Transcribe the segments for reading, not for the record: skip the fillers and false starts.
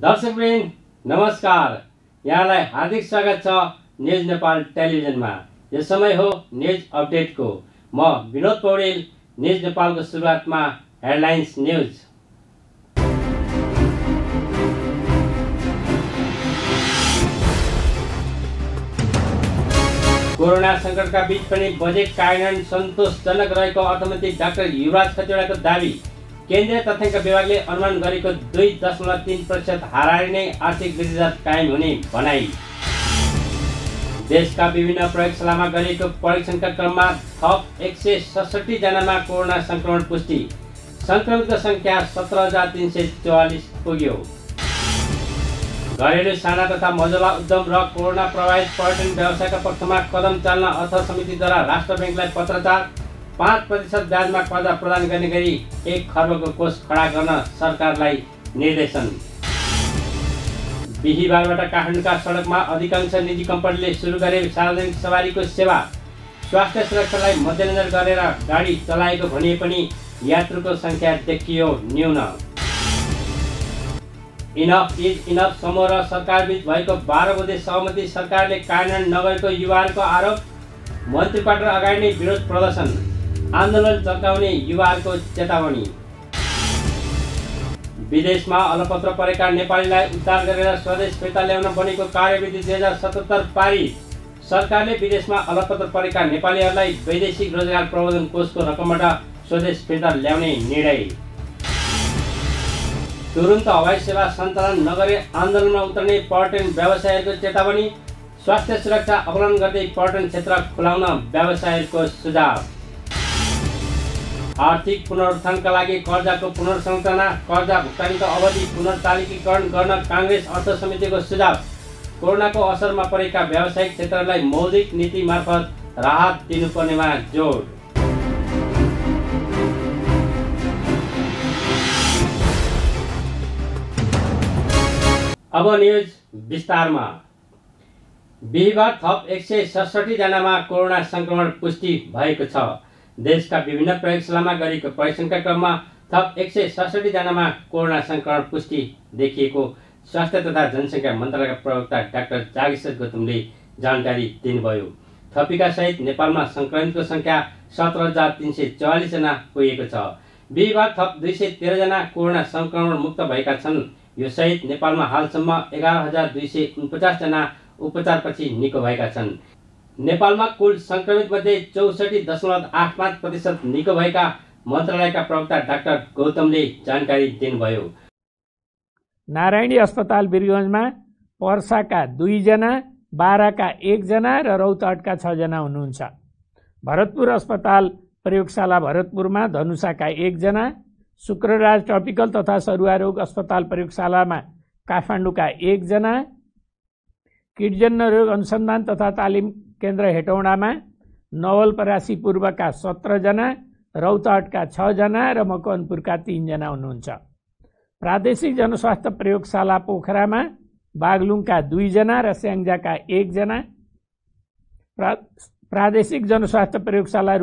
दर्शकवृन्द नमस्कार, यहाँलाई हार्दिक स्वागत छ न्युज नेपाल टेलिभिजनमा। यो समय हो न्युज अपडेटको। म विनोद पौडेल। न्युज नेपालको सुरुवातमा हेडलाइन्स न्युज। कोरोना संकटका बीच पनि बजेट कार्यान्वयन सन्तोषजनक रहेको अर्थमन्त्री डाक्टर युवराज खतिवड़ाको दावी। केन्द्रीय तथ्याङ्क विभागले अनुमान गरेको 2.3% हाराहारी नै आर्थिक वृद्धि दर कायम हुने भनाई। देशका विभिन्न प्रयोगशालामा गरिएको परीक्षणका क्रममा थप 167 जनामा कोरोना संक्रमण पुष्टि। संक्रमितको संख्या 17,344 पुग्यो। घरेलु साना तथा मझौला उद्यम र कोरोना प्रभावित पर्यटन व्यवसायका पक्षमा कदम चाल्न अर्थ समितिद्वारा राष्ट्र बैंकलाई पत्राचार। 5% ब्याजमा कर्जा प्रदान गर्ने गरी 1 खर्बको कोष खडा गर्न सरकारलाई निर्देशन। बिहीबारबाट काठमाडौँका सडकमा अधिकांश निजी कम्पनीले सुरु गरे सार्वजनिक सवारीको सेवा। स्वास्थ्य सुरक्षालाई मध्यनजर गरेर गाडी चलाएको भनिए पनि यात्रुको संख्या देखियो न्यून। इनफ इज इनफ समूह र सरकारबीच भएको 12 बुँदे सहमति सरकारले कार्यान्वयन नगरेको युवाहरूको आरोप। मन्त्री क्वार्टर अगाडि नै विरोध प्रदर्शन। आन्दोलन चर्काउने युवाहरूको चेतावनी। विदेशमा अलपत्र परेका नेपालीलाई उद्धार गरेर स्वदेश फिर्ता ल्याउन बनेको कार्यविधि 2077 पारित। सरकारले विदेशमा अलपत्र परेका नेपालीहरूलाई वैदेशिक रोजगार प्रबन्धन कोषको रकमबाट स्वदेश फिर्ता ल्याउने निर्णय। तुरुन्त हवाई सेवा सञ्चालन नगरे आन्दोलनमा उत्रने पर्यटन व्यवसायीहरूको चेतावनी। स्वास्थ्य सुरक्षा अवलम्बन गर्दै पर्यटन क्षेत्र खुलाउन व्यवसायीहरूको सुझाव। आर्थिक पुनरुत्थानका लागि कर्जाको पुनर्संरचना, कर्जा भुक्तानीको अवधि पुनर्तालिकीकरण गर्न काङ्ग्रेस अर्थ समितिको सुझाव। कोरोनाको असरमा परेका व्यावसायिक क्षेत्रलाई मौलिक नीति मार्फत राहत दिनुपर्नेमा जोड। अब न्युज विस्तारमा। बिहीबार थप 167 जनामा कोरोना संक्रमण पुष्टि भएको छ। देशका विभिन्न प्रयोगशालामा गरिएको परीक्षणका क्रममा थप 167 जनामा कोरोना संक्रमण पुष्टि देखिएको स्वास्थ्य तथा जनसङ्ख्या मन्त्रालयका प्रवक्ता डाक्टर जागेश्वर गौतमले जानकारी दिनुभयो। थपिका सहित नेपालमा संक्रमितको संख्या 17,344 जना पुगेको छ। बिहीबार थप 213 जना कोरोना संक्रमण मुक्त भएका छन्। यो सहित नेपालमा हालसम्म 11,249 जना उपचारपछि निको भएका छन्। नेपालमा कुल संक्रमित मध्ये 64.85% निको भएका मन्त्रालयका प्रवक्ता डाक्टर गौतमले जानकारी दिनुभयो। नारायणी अस्पताल वीरगञ्जमा पर्साका 2 जना, बाराका 1 जना र रौतहटका 6 जना हुनुहुन्छ। भरतपुर अस्पताल प्रयोगशाला भरतपुरमा धनुषाका 1 जना, शुक्रराज ट्रपिकल तथा सरुवा रोग अस्पताल प्रयोगशालामा काठमाडौँका 1 जना, किटजन्य रोग अनुसन्धान तथा तालिम केन्द्र हेटौडामा नवलपरासी पूर्वका 17 जना, रौतहटका 6 जना र मकवानपुरका 3 जना हुनुहुन्छ। प्रादेशिक जनस्वास्थ्य प्रयोगशाला पोखरामा बागलुङका 2 जना र स्याङ्जाका 1 जना, प्रादेशिक जनस्वास्थ्य प्रयोगशाला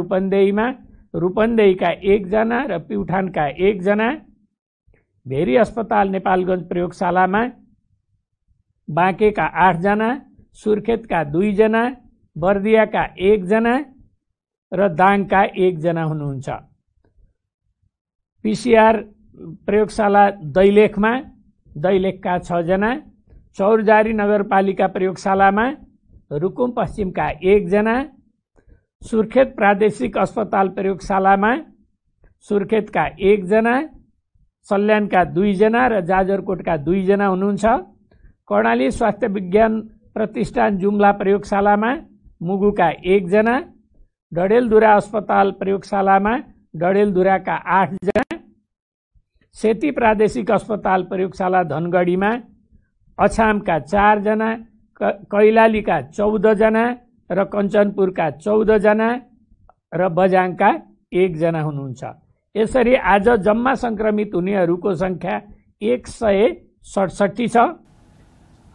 रूपन्देहीका 1 जना र प्युठानका 1 जना, भेरी अस्पताल नेपालगञ्ज प्रयोगशालामा बाँकेका 8 जना, सुर्खेतका 2 जना, बर्दियाका 1 जना र दाङका 1 जना हुनुहुन्छ। पीसीआर प्रयोगशाला दैलेखका 6 जना, चौरजारी नगरपालिका प्रयोगशालामा रुकुम पश्चिमका 1 जना, सुर्खेत प्रादेशिक अस्पताल प्रयोगशालामा सुर्खेतका 1 जना, सल्यानका 2 जना र जाजरकोटका 2 जना हुनुहुन्छ। कर्णाली स्वास्थ्य विज्ञान प्रतिष्ठान जुम्ला प्रयोगशालामा मुगुका 1 जना, डडेलधुरा अस्पताल प्रयोगशालामा डडेलधुराका 8 जना, सेती प्रादेशिक अस्पताल प्रयोगशाला धनगढीमा अछामका 4 जना, कैलालीका 14 जना र कञ्चनपुरका 14 जना र बझाङका 1 जना हुनुहुन्छ। यसरी आज जम्मा संक्रमित हुनेहरूको संख्या 167 छ।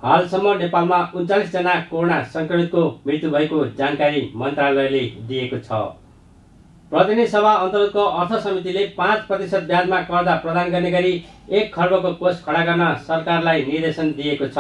हालसम्म नेपालमा 39 जना कोरोना संक्रमितको मृत्यु भएको जानकारी मन्त्रालयले दिएको छ। प्रतिनिधि सभा अन्तर्गतको अर्थ समितिले 5% ब्याजमा कर्जा प्रदान गर्ने गरी 1 खर्बको कोष खडा गर्न सरकारलाई निर्देशन दिएको छ।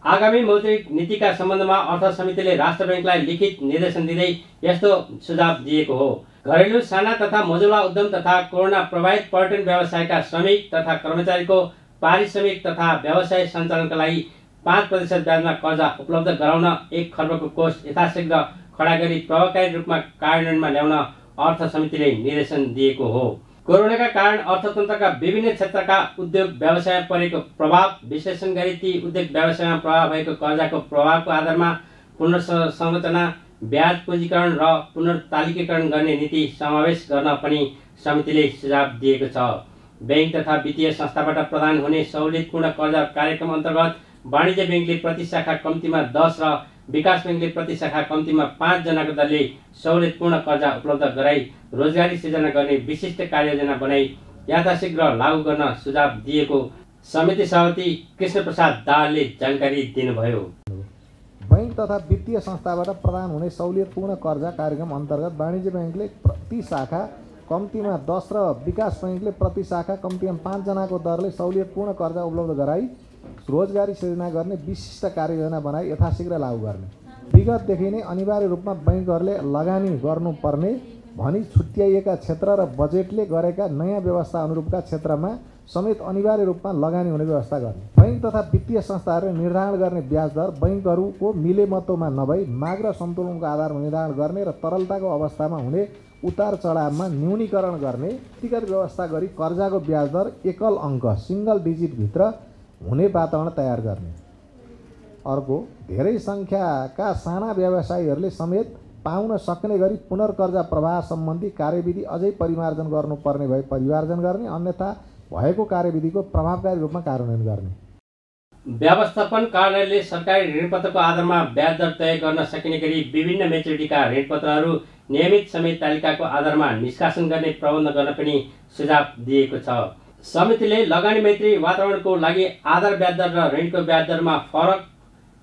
आगामी मौद्रिक नीतिका सम्बन्धमा अर्थ समितिले राष्ट्र बैंकलाई लिखित निर्देशन दिँदै यस्तो सुझाव दिएको हो। घरेलु साना तथा मझौला उद्यम तथा कोरोना प्रभावित पर्यटन व्यवसायका श्रमिक तथा कर्मचारीको पारिश्रमिक तथा व्यवसाय सञ्चालनका लागि 5% ब्याजमा कर्जा उपलब्ध गराउन 1 खर्बको कोष यथाशीघ्र खडा गरी प्रभावकारी रूपमा कार्यान्वयनमा ल्याउन अर्थ समितिले निर्देशन दिएको हो। कोरोनाका कारण अर्थतन्त्रका विभिन्न क्षेत्रका उद्योग व्यवसायमा परेको प्रभाव विश्लेषण गरी ती उद्योग व्यवसायमा प्रभाव भएको कर्जाको प्रभावको आधारमा पुनर्संरचना, ब्याज पूँजीकरण र पुनर्तालिकीकरण गर्ने नीति समावेश गर्न पनि समितिले सुझाव दिएको छ। बैंक तथा वित्तीय संस्थाबाट प्रदान हुने सहुलियतपूर्ण कर्जा कार्यक्रम अन्तर्गत वाणिज्य बैंकले प्रति शाखा कम्तीमा 10 र विकास बैंकले प्रति शाखा कम्तीमा 5 जनाको दरले सहुलियतपूर्ण कर्जा उपलब्ध गराई रोजगारी सृजना गर्ने विशिष्ट कार्ययोजना बनाई यथाशीघ्र लागू गर्न सुझाव दिएको समिति सभापति कृष्ण प्रसाद दाहालले जानकारी दिनुभयो। बैंक तथा वित्तीय संस्थाबाट प्रदान हुने सहुलियतपूर्ण कर्जा कार्यक्रम अन्तर्गत वाणिज्य बैंकले प्रति शाखा कम्तीमा 10 र विकास बैंकले प्रति शाखा कम्तीमा 5 जनाको दरले सहुलियतपूर्ण कर्जा उपलब्ध गराई रोजगारी सृजना गर्ने विशिष्ट कार्ययोजना बनाई यथाशीघ्र लागू गर्ने। विगतदेखि नै अनिवार्य रूपमा बैंकहरूले लगानी गर्नुपर्ने भनी छुट्याइएका क्षेत्र र बजेटले गरेका नयाँ व्यवस्था अनुरूपका क्षेत्रमा समेत अनिवार्य रूपमा लगानी हुने व्यवस्था गर्ने। बैंक तथा वित्तीय संस्थाहरूले निर्धारण गर्ने ब्याज दर बैंकहरूको मिलेमतोमा नभई माग र सन्तुलनको आधारमा निर्धारण गर्ने र तरलताको अवस्थामा हुने उतार चढावमा न्यूनीकरण गर्ने व्यक्तिगत व्यवस्था गरी कर्जाको ब्याज दर एकल अङ्क सिङ्गल डिजिटभित्र हुने वातावरण तयार गर्ने। अर्को, धेरै सङ्ख्याका साना व्यवसायीहरूले समेत पाउन सक्ने गरी पुनर्कर्जा प्रवाह सम्बन्धी कार्यविधि अझै परिमार्जन गर्नुपर्ने भए परिमार्जन गर्ने, अन्यथा भएको कार्यविधिको प्रभावकारी रूपमा कार्यान्वयन गर्ने। व्यवस्थापन कार्यालयले सरकारी ऋणपत्रको आधारमा ब्याज दर तय गर्न सकिने गरी विभिन्न मेच्युरिटीका ऋणपत्रहरू नियमित समय तालिकाको आधारमा निष्कासन गर्ने प्रबन्ध गर्न पनि सुझाव दिएको छ। समितिले लगानी मैत्री वातावरणको लागि आधार ब्याज दर र ऋणको ब्याज दरमा फरक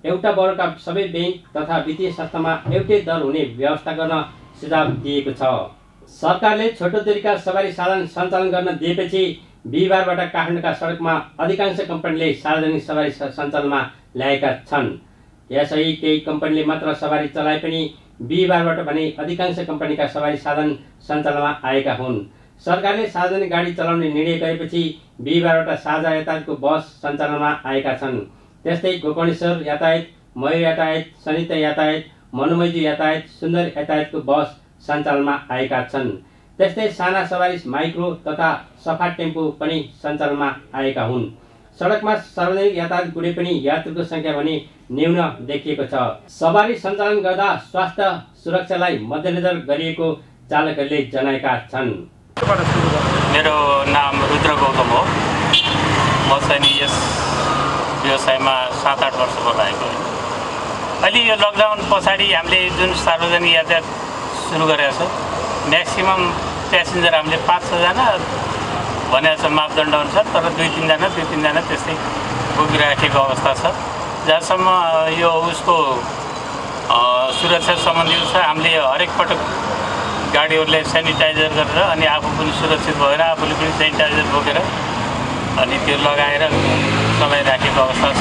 एउटा वर्गका सबै बैंक तथा वित्तीय संस्थामा एउटै दर हुने व्यवस्था गर्न सुझाव दिएको छ। सरकारले छोटो दूरीका सवारी साधन सञ्चालन गर्न दिएपछि बिहिबारबाट काठमाडौँका सडकमा अधिकांश कम्पनीले सार्वजनिक सवारी सञ्चालनमा ल्याएका छन्। यसै केही कम्पनीले मात्र सवारी चलाए पनि बिहिबारबाट भने अधिकांश कम्पनीका सवारी साधन सञ्चालनमा आएका हुन्। सरकारले सार्वजनिक गाडी चलाउने निर्णय गरेपछि बिहिबारबाट साझा यातायातको बस सञ्चालनमा आएका छन्। त्यस्तै गोकर्णेश्वर यातायात, मयूर यातायात, सनिता यातायात, मनोमैजू यातायात, सुन्दर यातायातको बस सञ्चालनमा आएका छन्। त्यस्तै साना सवारी माइक्रो तथा सफा टेम्पो पनि सञ्चालनमा आएका हुन्। सडकमा सार्वजनिक यातायात गुडे पनि यात्रुको सङ्ख्या भने न्यून देखिएको छ। सवारी सञ्चालन गर्दा स्वास्थ्य सुरक्षालाई मध्यनजर गरिएको चालकहरूले जनाएका छन्। मेरो नाम रुद्र गौतम हो। म चाहिँ यस व्यवसायमा 7-8 वर्ष भयो लागेको। अहिले यो लकडाउन पछाडि हामीले जुन सार्वजनिक यातायात सुरु गरेका छौँ, म्याक्सिमम प्यासेन्जर हामीले 5-6 जना भनेको छ मापदण्ड अनुसार, तर 2-3 जना त्यस्तै बोकिराखेको अवस्था छ। जहाँसम्म यो उसको सुरक्षा सम्बन्धी छ, हामीले हरेक पटक गाडीहरूले सेनिटाइजर गरेर अनि आफू पनि सुरक्षित भएर आफूले पनि सेनिटाइजर बोकेर अनि त्यो लगाएर चलाइराखेको अवस्था छ।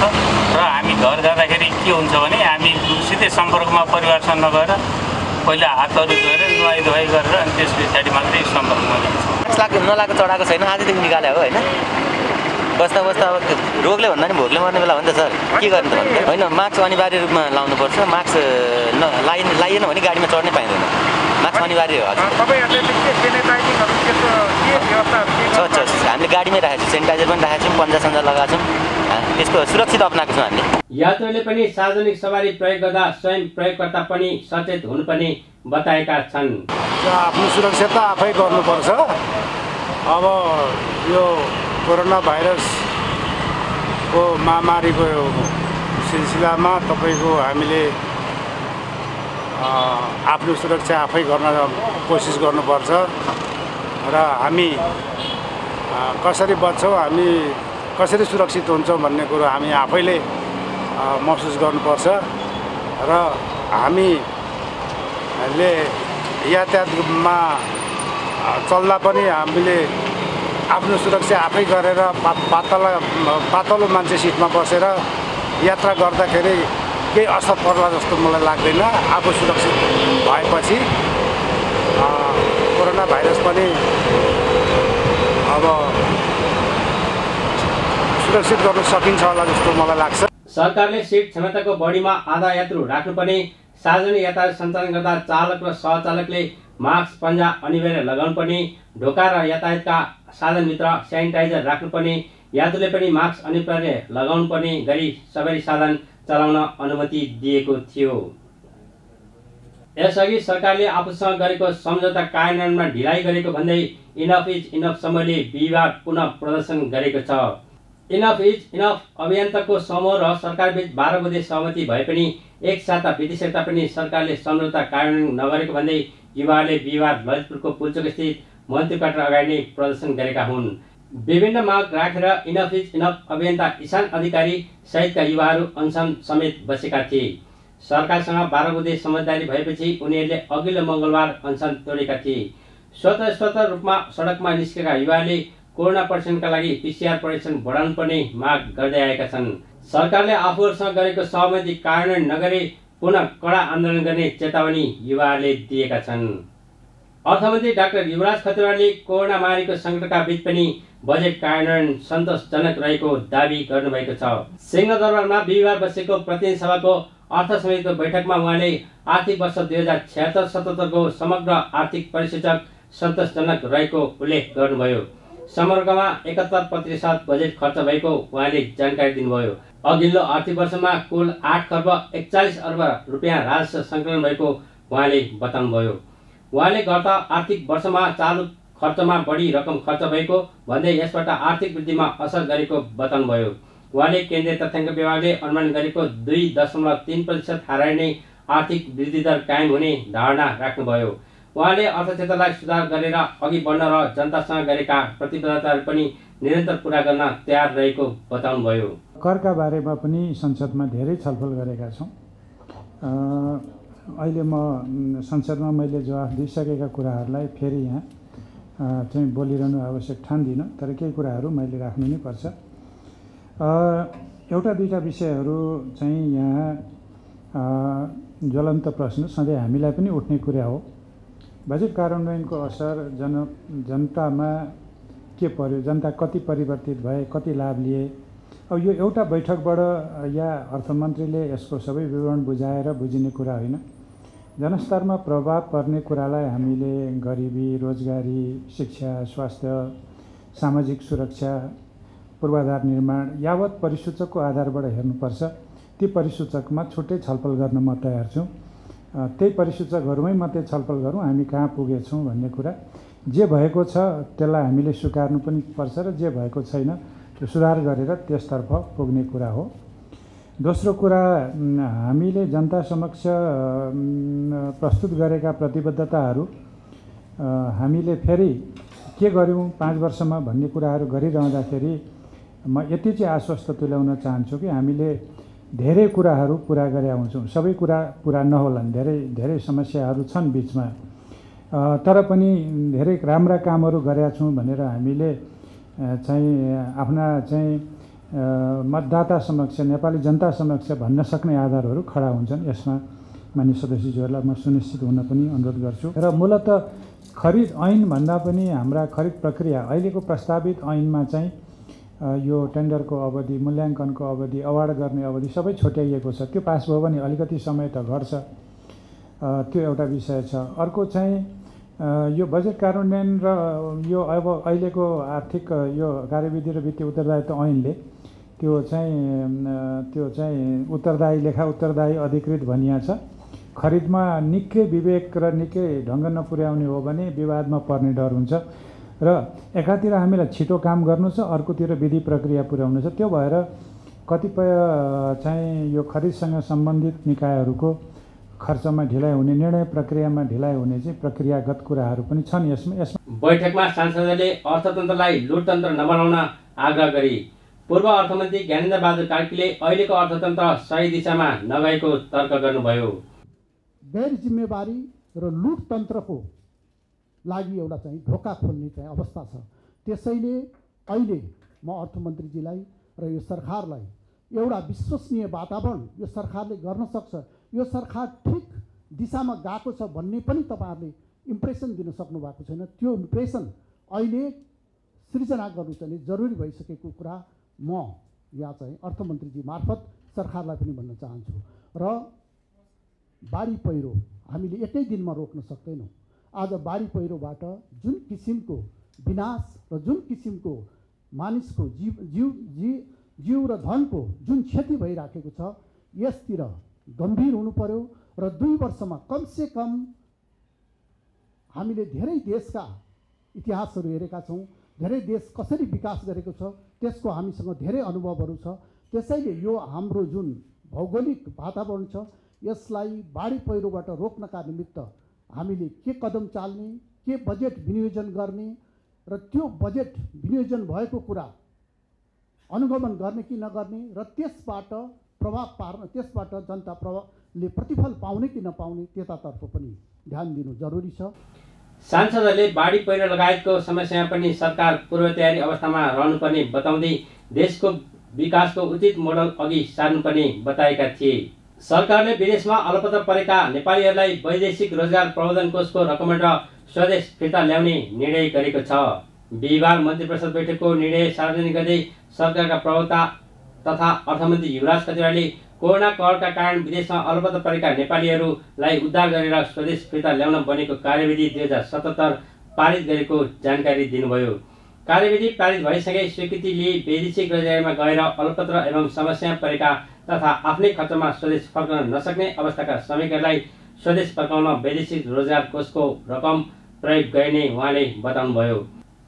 र हामी घर जाँदाखेरि के हुन्छ भने हामी सिधै सम्पर्कमा परिवारसँग नगएर पहिला हातहरू धोएर नुहाई गरेर अनि त्यस पछाडि मात्रै सम्पर्कमा जान्छ। नलाएको चढाएको छैन, आजदेखि निकाल्यो हो होइन। बस्दा अब रोगले भन्दा नि भोकले मर्ने बेला हो नि त सर, के गर्नु त भन्दा होइन। मास्क अनिवार्य रूपमा लाउनुपर्छ। मास्क लाइएन भने गाडीमा चढ्नै पाइँदैन। मास्क अनिवार्य हो। छ हामीले गाडीमै राखेको छौँ, सेनिटाइजर पनि राखेको छौँ, पन्जा लगाएको छौँ, त्यसको सुरक्षित अप्नाएको छौँ हामीले। यात्रुले पनि सार्वजनिक सवारी प्रयोग गर्दा स्वयं प्रयोगकर्ता पनि सचेत हुनुपर्ने बताएका छन्। आफ्नो सुरक्षा त आफै गर्नुपर्छ। अब यो कोरोना भाइरसको महामारीको सिलसिलामा तपाईँको हामीले आफ्नो सुरक्षा आफै गर्न कोसिस गर्नुपर्छ र हामी कसरी बच्छौँ, हामी कसरी सुरक्षित हुन्छौँ भन्ने कुरो हामी आफैले महसुस गर्नुपर्छ र हामीले यातायातमा चल्दा पनि हामीले आफ्नो सुरक्षा आफै गरेर पातलो मान्छे सिटमा बसेर यात्रा गर्दाखेरि केही असर पर्ला जस्तो मलाई लाग्दैन। आफू सुरक्षित भएपछि कोरोना भाइरस पनि अब सुरक्षित गर्न सकिन्छ होला जस्तो मलाई लाग्छ। सरकारले सीट क्षमताको बढीमा आधा यात्रु राख्नुपर्ने, सार्वजनिक यातायात सञ्चालन गर्दा चालक र सहचालकले मास्क पन्जा अनिवार्य लगाउनुपर्ने, ढोका र यातायातका साधनभित्र सेनिटाइजर राख्नुपर्ने, यात्रुले पनि मास्क अनिवार्य लगाउनुपर्ने गरी सवारी साधन चलाउन अनुमति दिएको थियो। यसअघि सरकारले आफूसँग गरेको सम्झौता कार्यान्वयनमा ढिलाइ गरेको भन्दै इनफ इज इनफ समूहले बिहिबार पुनः प्रदर्शन गरेको छ। इनफ इज इनफ अभियन्ताको समूह र सरकारबीच 12 बुँदे सहमति भए पनि एक साता बितिसक्दा पनि सरकारले सम्झौता कार्यान्वयन नगरेको भन्दै युवाहरूले बिहिबार ललितपुरको पुल्चोक स्थित मन्त्री क्वार्टर अगाडि नै प्रदर्शन गरेका हुन्। विभिन्न माग राखेर इनफ इज इनफ अभियन्ता इसान अधिकारी सहितका युवाहरू अनसन समेत बसेका थिए। सरकारसँग 12 बुँदे समझदारी भएपछि उनीहरूले अघिल्लो मङ्गलबार अनसन तोडेका थिए। स्वतः रूपमा सडकमा निस्केका युवाहरूले कोरोना परीक्षणका लागि PCR परीक्षण बढाउनु पर्ने माग गर्दै आएका छन्। सरकारले आफूहरूसँग गरेको सहमति कार्यान्वयन नगरे पुनः कडा आन्दोलन गर्ने चेतावनी युवाहरूले दिएका छन्। अर्थमन्त्री डाक्टर युवराज खतिवड़ाले कोरोना महामारीको सङ्कटका बीच पनि बजेट कार्यान्वयन सन्तोषजनक रहेको दावी गर्नुभएको छ। सिंहदरबारमा बिहिबार बसेको प्रतिनिधि सभाको अर्थ समितिको बैठकमा उहाँले आर्थिक वर्ष 2076-77 को समग्र आर्थिक परिसूचक सन्तोषजनक रहेको उल्लेख गर्नुभयो। समग्रमा 71% बजेट खर्च भएको उहाँले जानकारी दिनुभयो। अघिल्लो आर्थिक वर्षमा कुल 8 खर्ब 41 अर्ब रुपियाँ राजस्व सङ्कलन भएको उहाँले बताउनुभयो। उहाँले गत आर्थिक वर्षमा चालु खर्चमा बढी रकम खर्च भएको भन्दै यसबाट आर्थिक वृद्धिमा असर गरेको बताउनुभयो। उहाँले केन्द्रीय तथ्याङ्क विभागले अनुमान गरेको 2.3% हाराइ नै आर्थिक वृद्धि दर कायम हुने धारणा राख्नुभयो। उहाँले अर्थक्षेत्रलाई सुधार गरेर अघि बढ्न र जनतासँग गरेका प्रतिबद्धताहरू पनि निरन्तर पूरा गर्न तयार रहेको बताउनुभयो। करका बारेमा पनि संसदमा धेरै छलफल गरेका छौँ। अहिले म संसदमा मैले जवाफ दिइसकेका कुराहरूलाई फेरि यहाँ चाहिँ बोलिरहनु आवश्यक ठान्दिनँ, तर केही कुराहरू मैले राख्नु नै पर्छ। एउटा दुईटा विषयहरू चाहिँ यहाँ ज्वलन्त प्रश्न सधैँ हामीलाई पनि उठ्ने कुरा हो। बजेट कार्यान्वयनको असर जनतामा के पर्यो, जनता कति परिवर्तित भए, कति लाभ लिए। अब यो एउटा बैठकबाट या अर्थमन्त्रीले यसको सबै विवरण बुझाएर बुझिने कुरा होइन। जनस्तरमा प्रभाव पर्ने कुरालाई हामीले गरिबी, रोजगारी, शिक्षा, स्वास्थ्य, सामाजिक सुरक्षा, पूर्वाधार निर्माण यावत परिसूचकको आधारबाट हेर्नुपर्छ। ती परिसूचकमा छुट्टै छलफल गर्न म तयार छु। त्यही परिसूचकहरूमै मात्रै छलफल गरौँ हामी कहाँ पुगेछौँ भन्ने कुरा। जे भएको छ त्यसलाई हामीले स्वीकार्नु पनि पर्छ र जे भएको छैन त्यो सुधार गरेर त्यसतर्फ पुग्ने कुरा हो। दोस्रो कुरा, हामीले जनता समक्ष प्रस्तुत गरेका प्रतिबद्धताहरू हामीले फेरि के गर्यौँ 5 वर्षमा भन्ने कुराहरू गरिरहँदाखेरि म यति चाहिँ आश्वस्त तुल्याउन चाहन्छु कि हामीले धेरै कुराहरू पुरा गरेका हुन्छौँ। सबै कुरा पुरा नहोलान्, धेरै समस्याहरू छन् बिचमा, तर पनि धेरै राम्रा कामहरू गरेका छौँ भनेर हामीले चाहिँ आफ्ना चाहिँ मतदाता समक्ष, नेपाली जनता समक्ष भन्न सक्ने आधारहरू खडा हुन्छन्। यसमा माननीय सदस्यज्यूहरूलाई म सुनिश्चित हुन पनि अनुरोध गर्छु। र मूलत खरिद ऐन भन्दा पनि हाम्रा खरिद प्रक्रिया अहिलेको प्रस्तावित ऐनमा चाहिँ यो टेन्डरको अवधि, मूल्याङ्कनको अवधि, अवार्ड गर्ने अवधि सबै छुट्याइएको छ। त्यो पास भयो भने अलिकति समय त घट्छ, त्यो एउटा विषय छ। अर्को चाहिँ यो बजेट कार्यान्वयन र यो अब अहिलेको आर्थिक यो कार्यविधि र वित्तीय उत्तरदायित्व ऐनले त्यो चाहिँ उत्तरदायी, लेखा उत्तरदायी अधिकृत भनिया छ। खरिदमा निकै विवेक र निकै ढङ्ग नपुर्याउने हो भने विवादमा पर्ने डर हुन्छ र एकातिर हामीलाई छिटो काम गर्नु छ, अर्कोतिर विधि प्रक्रिया पुर्याउनु छ। त्यो भएर कतिपय चाहिँ यो खरिदसँग सम्बन्धित निकायहरूको खर्चमा ढिलाइ हुने, निर्णय प्रक्रियामा ढिलाइ हुने चाहिँ प्रक्रियागत कुराहरू पनि छन् यसमा। बैठकमा सांसदले अर्थतन्त्रलाई लुटतन्त्र नबनाउन आग्रह गरे। पूर्व अर्थमन्त्री ज्ञानेन्द्र बहादुर कार्कीले अहिलेको अर्थतन्त्र सही दिशामा नगएको तर्क गर्नुभयो। गैर जिम्मेवारी र लुटतन्त्रको लागि एउटा चाहिँ ढोका खोल्ने चाहिँ अवस्था छ। त्यसैले अहिले म अर्थमन्त्रीजीलाई र यो सरकारलाई एउटा विश्वसनीय वातावरण यो सरकारले गर्न सक्छ, यो सरकार ठिक दिशामा गएको छ भन्ने पनि तपाईँहरूले इम्प्रेसन दिन सक्नु भएको छैन। त्यो इम्प्रेसन अहिले सृजना गर्नु चाहिँ जरुरी भइसकेको कुरा म यहाँ चाहिँ अर्थमन्त्रीजी मार्फत सरकारलाई पनि भन्न चाहन्छु। र बाढी पहिरो हामीले एकै दिनमा रोक्न सक्दैनौँ। आज बाढी पहिरोबाट जुन किसिमको विनाश र जुन किसिमको मानिसको जीव र धनको जुन क्षति भइराखेको छ यसतिर गम्भीर हुनु पर्यो। र 2 वर्षमा कमसे कम हामीले धेरै देशका इतिहासहरू हेरेका छौँ, धेरै देश कसरी विकास गरेको छ त्यसको हामीसँग धेरै अनुभवहरू छ। त्यसैले यो हाम्रो जुन भौगोलिक वातावरण छ यसलाई बाढी पहिरोबाट रोक्नका निमित्त हामीले के कदम चाल्ने, के बजेट विनियोजन गर्ने र त्यो बजेट विनियोजन भएको कुरा अनुगमन गर्ने कि नगर्ने र त्यसबाट प्रभाव पार्न, त्यसबाट जनता प्रभावले प्रतिफल पाउने कि नपाउने त्यतातर्फ पनि ध्यान दिनु जरुरी छ। सांसदहरूले बाढी पहिरो लगायतको समस्यामा पनि सरकार पूर्व तयारी अवस्थामा रहनुपर्ने बताउँदै देशको विकासको उचित मोडल अघि सार्नुपर्ने बताएका थिए। सरकारले विदेशमा अलपत्र परेका नेपालीहरूलाई वैदेशिक रोजगार प्रबन्धन कोषको रकम र स्वदेश फिर्ता ल्याउने निर्णय गरेको छ। बिहिबार मन्त्री परिषद बैठकको निर्णय सार्वजनिक गर्दै सरकारका प्रवक्ता तथा अर्थमन्त्री युवराज खतिवड़ाले कोरोना कहरका कारण विदेशमा अलपत्र परेका नेपालीहरूलाई उद्धार गरेर स्वदेश फिर्ता ल्याउन बनेको कार्यविधि 2077 पारित गरेको जानकारी दिनुभयो। कार्यविधि पारित भइसके स्वीकृति लिए वैदेशिक रोजगारीमा गएर अलपत्र एवं समस्यामा परेका तथा आफ्नै खर्चमा स्वदेश फर्कन नसक्ने अवस्थाका श्रमिकहरूलाई स्वदेश फर्काउन वैदेशिक रोजगार कोषको रकम प्रयोग गरिने उहाँले बताउनुभयो।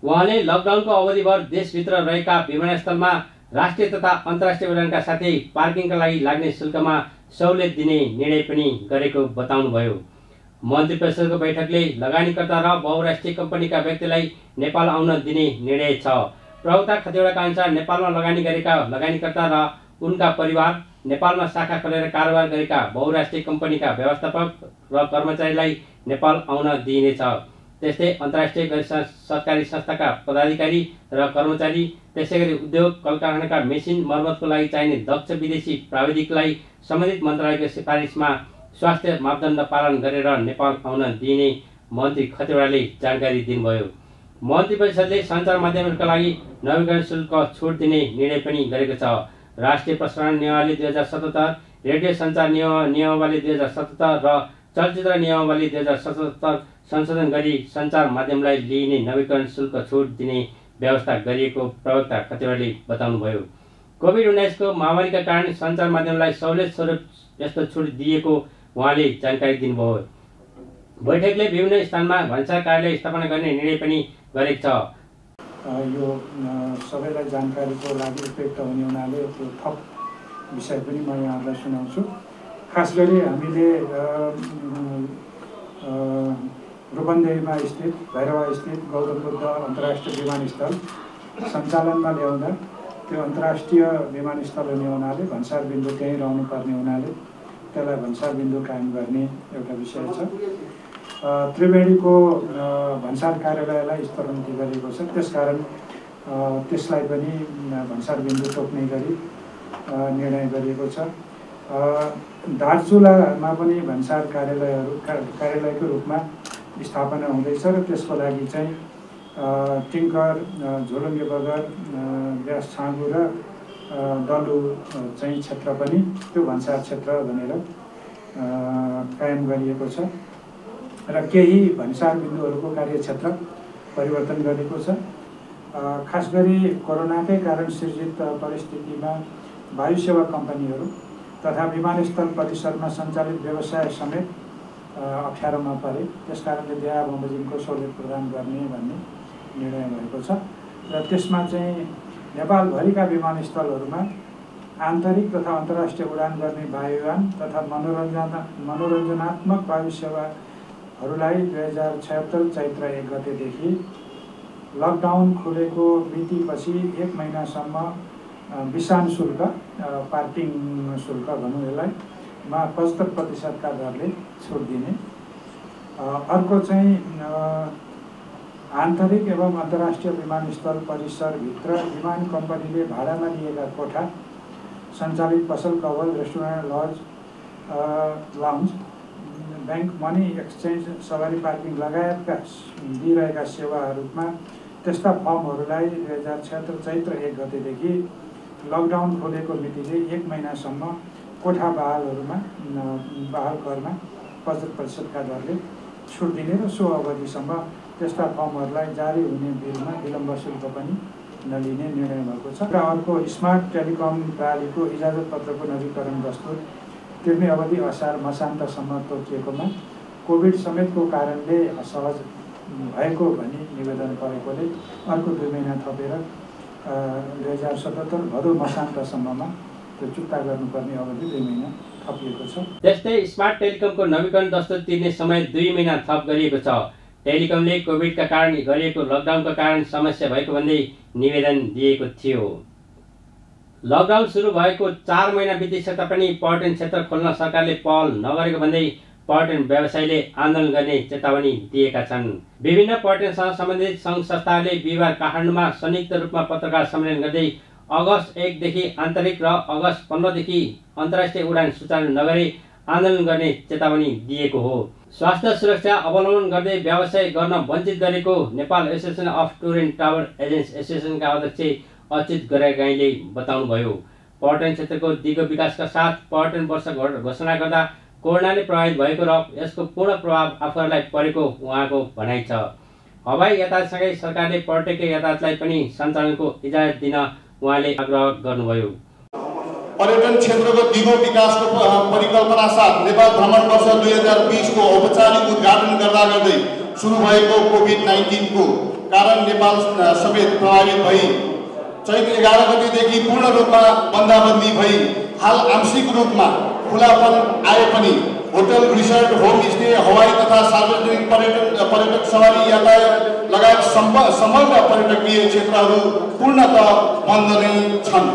उहाँले लकडाउनको अवधिभर देशभित्र रहेका विमानस्थलमा राष्ट्रिय तथा अन्तर्राष्ट्रिय उडानका साथै पार्किङका लागि लाग्ने शुल्कमा सहुलियत दिने निर्णय पनि गरेको बताउनुभयो। मन्त्री परिषदको बैठकले लगानीकर्ता र बहुराष्ट्रिय कम्पनीका व्यक्तिलाई नेपाल आउन दिने निर्णय छ। प्रवक्ता खतिवड़ाका अनुसार नेपालमा लगानी गरेका लगानीकर्ता र उनका परिवार, नेपालमा शाखा खोलेर कारोबार गरेका बहुराष्ट्रिय कम्पनीका व्यवस्थापक र कर्मचारीलाई नेपाल आउन दिइनेछ। त्यस्तै अन्तर्राष्ट्रिय गैर सरकारी संस्थाका पदाधिकारी र कर्मचारी, त्यसैगरी उद्योग कलकारखानाका मेसिन मर्मतको लागि चाहिने दक्ष विदेशी प्राविधिकलाई सम्बन्धित मन्त्रालयको सिफारिसमा स्वास्थ्य मापदण्ड पालन गरेर नेपाल आउन दिइने मन्त्री खतिवड़ाले जानकारी दिनुभयो। मन्त्री परिषदले सञ्चार माध्यमहरूका लागि नवीकरण शुल्क छुट दिने निर्णय पनि गरेको छ। राष्ट्रिय प्रसारण नियमावली 2077, रेडियो सञ्चार नियमावली 2077 र चलचित्र नियमावली 2077 संशोधन गरी सञ्चार माध्यमलाई लिइने नवीकरण शुल्क छुट दिने व्यवस्था गरिएको प्रवक्ता खतिवड़ाले बताउनुभयो। कोभिड-19 को महामारीका कारण सञ्चार माध्यमलाई सहुलियत स्वरूप यस्तो छुट दिएको उहाँले जानकारी दिनुभयो। बैठकले विभिन्न स्थानमा भन्सार कार्यालय स्थापना गर्ने निर्णय पनि गरेको छ। यो सबैलाई जानकारीको लागि उपयुक्त हुने हुनाले त्यो थप विषय पनि म यहाँहरूलाई सुनाउँछु। खास गरी हामीले रूपन्देहीमा स्थित भैरवा स्थित गौतम बुद्ध अन्तर्राष्ट्रिय विमानस्थल सञ्चालनमा ल्याउँदा त्यो अन्तर्राष्ट्रिय विमानस्थल हुने हुनाले भन्सार बिन्दु त्यहीँ रहनुपर्ने हुनाले त्यसलाई भन्सार बिन्दु कायम गर्ने एउटा विषय छ। त्रिवेणीको भन्सार कार्यालयलाई स्तरोन्नति गरेको छ, त्यसकारण त्यसलाई पनि भन्सार बिन्दु तोक्ने गरी निर्णय गरिएको छ। दार्चुलामा पनि भन्सार कार्यालयको रूपमा स्थापना हुँदैछ र त्यसको लागि चाहिँ टिङ्कर, झोलुङ्गे बगर, व्यास छाँगु र डल्लु चाहिँ क्षेत्र पनि त्यो भन्सार क्षेत्र भनेर कायम गरिएको छ र केही भन्सार बिन्दुहरूको कार्यक्षेत्र परिवर्तन गरेको छ। खास गरी कोरोनाकै कारण सृजित परिस्थितिमा वायु सेवा कम्पनीहरू तथा विमानस्थल परिसरमा सञ्चालित व्यवसाय समेत अप्ठ्यारोमा परे, त्यसकारणले देहा बमोजिमको सहुलियत प्रदान गर्ने भन्ने निर्णय भएको छ र त्यसमा चाहिँ नेपालभरिका विमानस्थलहरूमा आन्तरिक तथा अन्तर्राष्ट्रिय उडान गर्ने वायुयान तथा मनोरञ्जनात्मक वायु सेवाहरूलाई 2076 चैत्र 1 गतेदेखि लकडाउन खुलेको मितिपछि 1 महिनासम्म विसान शुल्क, पार्किङ शुल्क भनौँ यसलाई, मा 75% का दरले छुट दिने। अर्को चाहिँ आन्तरिक एवं अन्तर्राष्ट्रिय विमानस्थल परिसरभित्र विमान कम्पनीले भाडामा लिएका कोठा, सञ्चालित पसल, कभर, restaurant, lodge, lounge, bank, money exchange, सवारी पार्किङ लगायतका दिइरहेका सेवाहरूमा त्यस्ता फर्महरूलाई 2076 चैत्र 1 गतेदेखि लकडाउन खोलेको मितिले 1 महिनासम्म कोठा बहालहरूमा बहाल करमा 75% दरले छुट दिने र सो अवधिसम्म त्यस्ता फर्महरूलाई जारी हुने बिलमा विलम्ब शुल्क पनि नलिने निर्णय भएको छ। र अर्को, स्मार्ट टेलिकम प्रणालीको इजाजत पत्रको नवीकरण दस्तुर तिर्ने अवधि असार मसान्तसम्म तोकिएकोमा कोभिड समेतको कारणले असहज भएको भनी निवेदन परेकोले अर्को 2 महिना थपेर 2077 भदौ मसान्तसम्ममा त्यो चुक्ता गर्नुपर्ने अवधि 2 महिना थपिएको छ। त्यस्तै स्मार्ट टेलिकमको नवीकरण दस्तुर तिर्ने समय 2 महिना थप गरिएको छ। टेलिकमले कोभिडका कारण गरिएको लकडाउनका कारण समस्या भएको भन्दै निवेदन दिएको थियो। लकडाउन सुरु भएको 4 महिना बितिसके तापनि पर्यटन क्षेत्र खोल्न सरकारले पहल नगरेको भन्दै पर्यटन व्यवसायीले आन्दोलन गर्ने चेतावनी दिएका छन्। विभिन्न पर्यटनसँग सम्बन्धित सङ्घ संस्थाहरूले बिहिबार काठमाडौँमा संयुक्त रूपमा पत्रकार सम्मेलन गर्दै अगस्त 1 देखि आन्तरिक र अगस्त 15 देखि अन्तर्राष्ट्रिय उडान सुचारू नगरी आन्दोलन गर्ने चेतावनी दिएको हो। स्वास्थ्य सुरक्षा अवलम्बन गर्दै व्यवसाय गर्न वञ्चित गरेको Nepal association of tour and travel agents एसोसिएसनका अध्यक्ष अच्युत गरागाईले बताउनुभयो। पर्यटन क्षेत्रको दिगो विकासका साथ पर्यटन वर्ष घोषणा गर्दा कोरोनाले प्रभावित भएको र यसको पूर्ण प्रभाव आफूहरूलाई परेको उहाँको भनाइ छ। हवाई यातायातसँगै सरकारले पर्यटकीय यातायातलाई पनि सञ्चालनको इजाजत दिन उहाँले आग्रह गर्नुभयो। पर्यटन क्षेत्रको दिगो विकासको परिकल्पना साथ नेपाल भ्रमण वर्ष 2020 को औपचारिक उद्घाटन गर्दै सुरु भएको कोभिड-19 को कारण नेपाल समेत प्रभावित भई चैत 11 गतेदेखि पूर्ण रूपमा बन्दाबन्दी भई हाल आंशिक रूपमा खुलापन आए पनि होटल, रिसोर्ट, होमस्टे, हवाई तथा सार्वजनिक पर्यटक सवारी यातायात लगायत समग्र पर्यटकीय क्षेत्रहरू पूर्णतः बन्द नै छन्।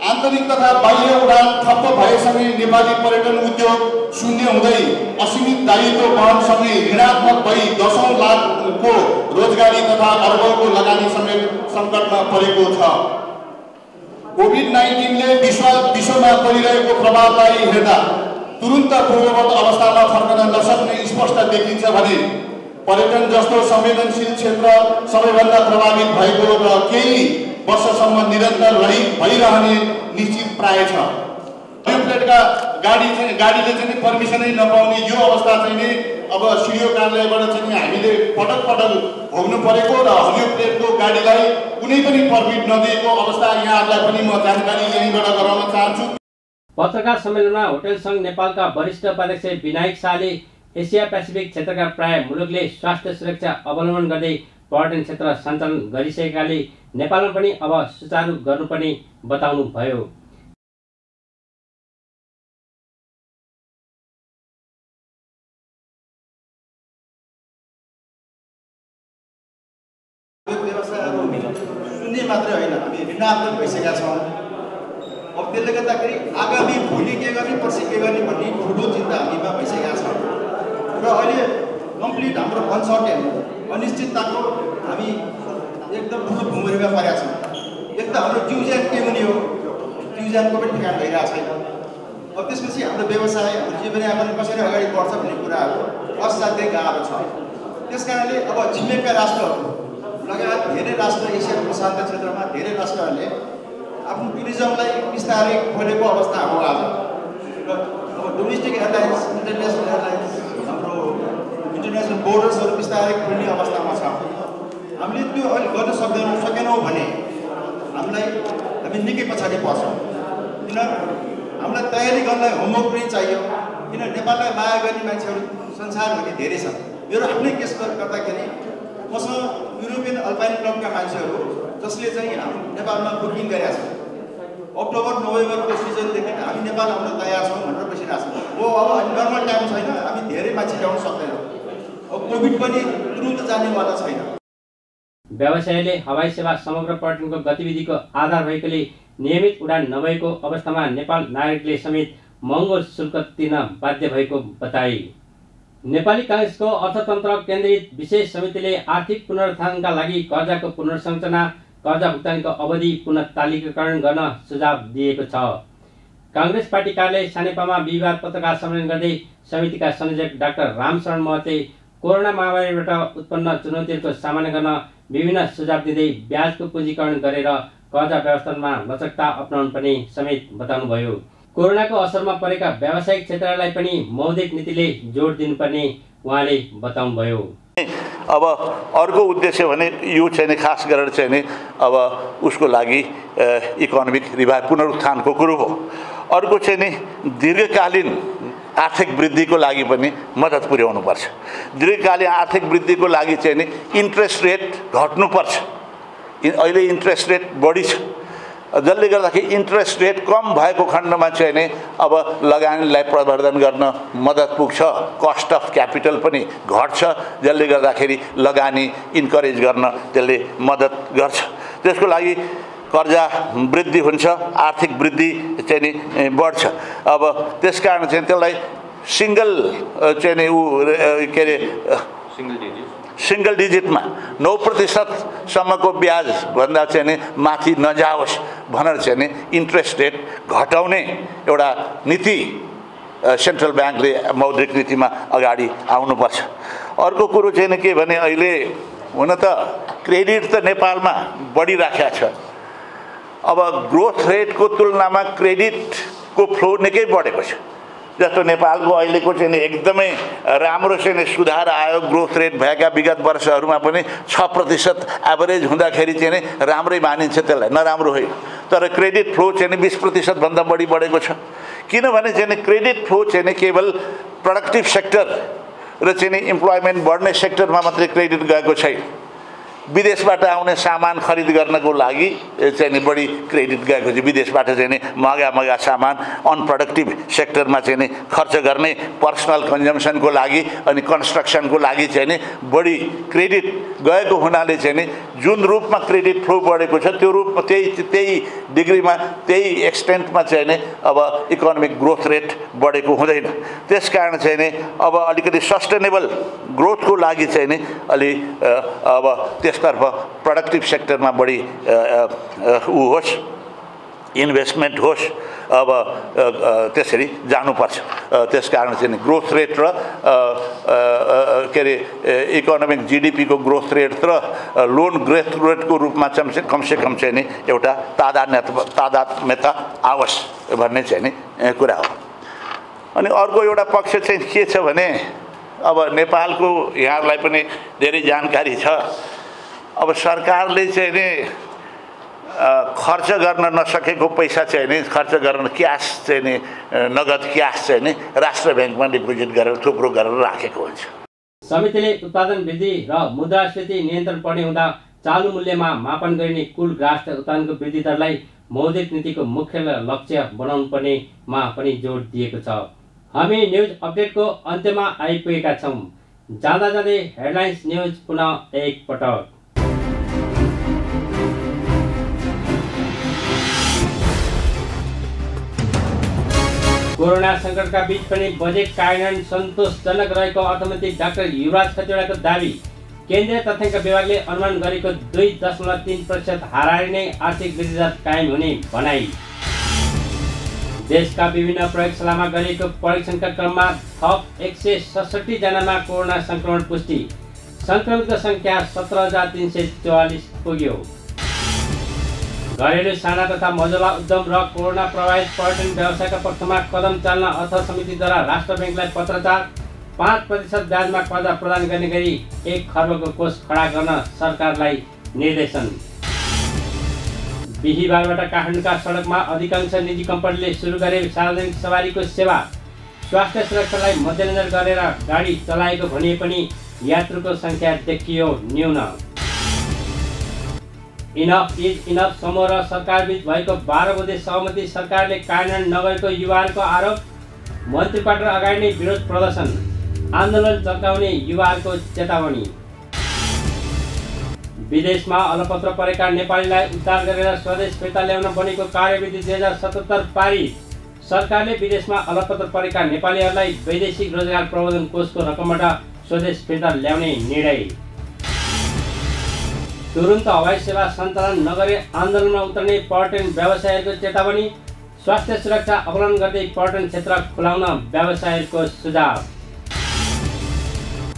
आन्तरिक तथा बाह्य उडान ठप्प भएसँगै नेपाली पर्यटन उद्योग शून्य हुँदै असीमित दायित्व वहनसँगै ऋणात्मक भई 10औं लाखको रोजगारी तथा अर्बौंको लगानी समेत सङ्कटमा परेको छ। कोभिड-19ले विश्वमा परिरहेको प्रभावलाई हेर्दा तुरुन्त पूर्ववत अवस्थामा फर्कन नसक्ने स्पष्ट देखिन्छ भने पर्यटन जस्तो संवेदनशील क्षेत्र सबैभन्दा प्रभावित भएको र केही वर्षसम्म निरन्तर भइरहने निश्चित प्राय छ। यो प्लेटका गाडीले चाहिँ पर्मिसनै नपाउने यो अवस्था चाहिँ अब सिडिओ कार्यालयबाट चाहिँ हामीले पटक भोग्नु परेको र हलियो प्लेटको गाडीलाई कुनै पनि पर्मिट नदिएको अवस्था यहाँहरूलाई पनि म जानकारी यहीँबाट गराउन चाहन्छु। पत्रकार सम्मेलनमा होटल सङ्घ नेपालका वरिष्ठ उपाध्यक्ष विनायक शाहले एसिया पेसिफिक क्षेत्रका प्राय मुलुकले स्वास्थ्य सुरक्षा अवलम्बन गर्दै पर्यटन क्षेत्र सञ्चालन गरिसकेकाले नेपालमा पनि अब सुचारू गर्नुपर्ने बताउनु भयो। व्यवसायहरू सुन्ने मात्रै होइन, हामी ऋणात्मक भइसकेका छौँ। अब त्यसले गर्दाखेरि आगामी भोलि के गर्ने, पर्सि के गर्ने भन्ने ठुलो चिन्ता हामीमा भइसकेका छ र अहिले कम्प्लिट हाम्रो अनसर्टेन अनिश्चितताको हामी एकदम ठुलो भूमिका परेका छौँ। एक त हाम्रो जीवज्यान के हुने हो, जीवज्यानको पनि ठेगान भइरहेको छैन। अब त्यसपछि हाम्रो व्यवसाय, हाम्रो जीवनयापन कसरी अगाडि बढ्छ भन्ने कुराहरू असाध्यै गाह्रो छ। त्यस कारणले अब छिमेकका राष्ट्रहरू लगायत धेरै राष्ट्र, एसिया प्रशान्त क्षेत्रमा धेरै राष्ट्रहरूले आफ्नो टुरिज्मलाई बिस्तारै खोलेको अवस्था हो आज। र अब डोमेस्टिक एयरलाइन्स, इन्टरनेसनल एयरलाइन्स, हाम्रो इन्टरनेसनल बोर्डर्सहरू बिस्तारै खोल्ने अवस्थामा छ। हामीले त्यो अहिले गर्न सकेनौँ भने हामी निकै पछाडि पर्छौँ। किन हामीलाई तयारी गर्नलाई होमवर्क पनि चाहियो। किन नेपाललाई माया गर्ने मान्छेहरू संसारभरि धेरै छ। मेरो आफ्नै केस गर्दाखेरि मसँग युरोपियन अल्पाइन क्लबका मान्छेहरू जसले चाहिँ नेपालमा बुकिङ गरेका छन्, अक्टोबर नोभेम्बरको सिजनदेखि हामी नेपाल आउन तयार छौँ भनेर बसिरहेको छ। हो अब नर्मल टाइम छैन, हामी धेरै मान्छे ल्याउन सक्दैनौँ। अब कोभिड पनि तुरुन्त जानेवाला छैन। व्यवसायले हवाई सेवा समग्र पर्यटनको गतिविधिको आधार भएकोले नियमित उडान नभएको अवस्थामा नेपाल नागरिकले समेत महँगो शुल्क तिर्न बाध्य भएको बताए। नेपाली कांग्रेसको अर्थतन्त्र केन्द्रित विशेष समितिले आर्थिक पुनरुत्थानका लागि कर्जाको पुनर्संरचना, कर्जा भुक्तानीको अवधि पुनः तालिकाकरण गर्न सुझाव दिएको छ। कांग्रेस पार्टी कार्यालय सानेपामा बिहिबार पत्रकार सम्मेलन गर्दै समितिका संयोजक डाक्टर रामशरण महतले कोरोना महामारीबाट उत्पन्न चुनौतीहरूको सामना गर्न विभिन्न सुझाव दिँदै ब्याजको पुँजीकरण गरेर कर्जा व्यवस्थापनमा लचकता अपनाउनु पर्ने समेत बताउनुभयो। कोरोनाको असरमा परेका व्यावसायिक क्षेत्रलाई पनि मौद्रिक नीतिले जोड दिनुपर्ने उहाँले बताउनुभयो। अब अर्को उद्देश्य भने यो चाहिँ खास गरेर चाहिँ अब उसको लागि इकोनोमिक रिभाइभ पुनरुत्थानको कुरो हो। अर्को चाहिँ दीर्घकालीन आर्थिक वृद्धिको लागि पनि मद्दत पुर्याउनुपर्छ। दीर्घकालीन आर्थिक वृद्धिको लागि चाहिँ इन्ट्रेस्ट रेट घट्नुपर्छ। अहिले इन्ट्रेस्ट रेट बढी छ, जसले गर्दाखेरि इन्ट्रेस्ट रेट कम भएको खण्डमा चाहिँ अब लगानीलाई प्रवर्धन गर्न मद्दत पुग्छ। कस्ट अफ क्यापिटल पनि घट्छ, जसले गर्दाखेरि लगानी इन्करेज गर्न त्यसले मद्दत गर्छ। त्यसको लागि कर्जा वृद्धि हुन्छ, आर्थिक वृद्धि चाहिँ बढ्छ। अब त्यसकारण चाहिँ त्यसलाई सिंगल चाहिँ के अरे सिंगल डिजिटमा 9%सम्मको ब्याज भन्दा चाहिँ माथि नजाओस् भनेर चाहिँ इन्ट्रेस्ट रेट घटाउने एउटा नीति सेन्ट्रल ब्याङ्कले मौद्रिक नीतिमा अगाडि आउनुपर्छ। अर्को कुरो चाहिँ के भने अहिले हुन त क्रेडिट त नेपालमा बढिराखेको छ। अब ग्रोथ रेटको तुलनामा क्रेडिटको फ्लो निकै बढेको छ। जस्तो नेपालको अहिलेको चाहिँ एकदमै राम्रो चाहिँ सुधार आयो। ग्रोथ रेट भएका विगत वर्षहरूमा पनि 6% एभरेज हुँदाखेरि चाहिँ राम्रै मानिन्छ, त्यसलाई नराम्रो होइन। तर क्रेडिट फ्लो चाहिँ 20% भन्दा बढी बढेको छ। किनभने चाहिँ क्रेडिट फ्लो चाहिँ केवल प्रोडक्टिभ सेक्टर र चाहिँ इम्प्लोइमेन्ट बढ्ने सेक्टरमा मात्रै क्रेडिट गएको छैन। विदेशबाट आउने सामान खरिद गर्नको लागि चाहिँ बढी क्रेडिट गएको छ। विदेशबाट चाहिँ महँगा सामान अनप्रोडक्टिभ सेक्टरमा चाहिँ खर्च गर्ने, पर्सनल कन्जम्सनको लागि अनि कन्स्ट्रक्सनको लागि चाहिँ बढी क्रेडिट गएको हुनाले चाहिँ जुन रूपमा क्रेडिट फ्लो बढेको छ त्यो रूपमा त्यही डिग्रीमा त्यही एक्सटेन्टमा चाहिँ अब इकोनोमिक ग्रोथ रेट बढेको हुँदैन। त्यसकारण चाहिँ अब अलिकति सस्टेनेबल ग्रोथको लागि चाहिँ अलि अब त्यसतर्फ प्रोडक्टिभ सेक्टरमा बढी होस्, इन्भेस्टमेन्ट होस्, अब त्यसरी जानुपर्छ। त्यसकारण चाहिँ ग्रोथ रेट र के अरे इकोनोमिक जिडिपीको ग्रोथ रेट र लोन ग्रोथ रेटको रूपमा कमसेकम चाहिँ एउटा तादात्म्यता आवश्यक भन्ने चाहिँ कुरा हो। अनि अर्को एउटा पक्ष चाहिँ के छ भने अब नेपालको यहाँलाई पनि धेरै जानकारी छ। अब सरकारले चाहिँ नि खर्च गर्न नसकेको पैसा चाहिँ नि खर्च गर्न क्यास चाहिँ नि नगद क्यास चाहिँ नि राष्ट्र ब्याङ्कमा डिपोजिट गरेर थुप्रो गरेर राखेको हुन्छ। समितिले उत्पादन वृद्धि र मुद्रास्फीति नियन्त्रण पर्ने हुँदा चालु मूल्यमा मापन गरिने कुल राष्ट्र उत्पादनको वृद्धि दरलाई मौद्रिक नीतिको मुख्य लक्ष्य बनाउनु पर्नेमा पनि जोड दिएको छ। हामी न्युज अपडेटको अन्त्यमा आइपुगेका छौँ। जाँदा जाँदै हेडलाइन्स न्युज पुनः एक पटक। कोरोना संकटका बीच पनि बजेट कार्यान्वयन सन्तोषजनक रहेको अर्थमन्त्री डाक्टर युवराज खतिवड़ाको दावी। केन्द्रीय तथ्याङ्क विभागले अनुमान गरेको 2.3% हाराहारी नै आर्थिक वृद्धि दर कायम हुने भनाई। देशका विभिन्न प्रयोगशालामा गरिएको परीक्षणका क्रममा थप 167 जनामा कोरोना संक्रमण पुष्टि। संक्रमितको संख्या 17,344 पुग्यो। घरेलु साना तथा मझौला उद्यम र कोरोना प्रभावित पर्यटन व्यवसायका पक्षमा कदम चाल्न अर्थ समितिद्वारा राष्ट्र ब्याङ्कलाई पत्राचार। 5% ब्याजमा कर्जा प्रदान गर्ने गरी 1 खर्बको कोष खडा गर्न सरकारलाई निर्देशन। बिहिबारबाट काठमाडौँका सडकमा अधिकांश निजी कम्पनीले सुरु गरे सार्वजनिक सवारीको सेवा। स्वास्थ्य सुरक्षालाई मध्यनजर गरेर गाडी चलाएको भनिए पनि यात्रुको संख्या देखियो न्यून। इनफ इज इनफ समूह र सरकारबीच भएको 12 बुँदे सहमति सरकारले कार्यान्वयन नगरेको युवाहरूको आरोप। मन्त्रीक्वार्टर अगाडि नै विरोध प्रदर्शन। आन्दोलन चर्काउने युवाहरूको चेतावनी। विदेशमा अलपत्र परेका नेपालीलाई उद्धार गरेर स्वदेश फिर्ता ल्याउन बनेको कार्यविधि 2077 पारित। सरकारले विदेशमा अलपत्र परेका नेपालीहरूलाई वैदेशिक रोजगार प्रबन्धन कोषको रकमबाट स्वदेश फिर्ता ल्याउने निर्णय। तुरुन्त हवाई सेवा सञ्चालन नगरे आन्दोलनमा उत्रने पर्यटन व्यवसायीहरूको चेतावनी। स्वास्थ्य सुरक्षा अवलम्बन गर्दै पर्यटन क्षेत्र खुलाउन व्यवसायीहरूको सुझाव।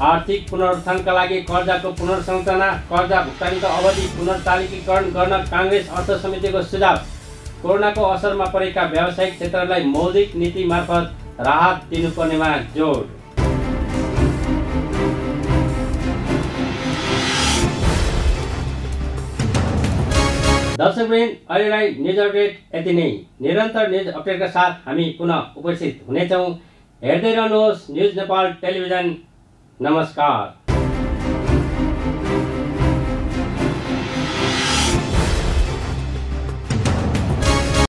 आर्थिक पुनरुत्थानका लागि कर्जाको पुनर्संरचना, कर्जा भुक्तानीको अवधि पुनर्तालिकीकरण गर्न काङ्ग्रेस अर्थ समितिको सुझाव। कोरोनाको असरमा परेका व्यावसायिक क्षेत्रलाई मौलिक नीति मार्फत राहत दिनुपर्नेमा जोड। दर्शकवृन्द, अहिलेलाई न्युज अपडेट यति नै। निरन्तर न्युज अपडेटका साथ हामी पुनः उपस्थित हुनेछौँ। हेर्दै रहनुहोस् न्युज नेपाल टेलिभिजन। नमस्कार।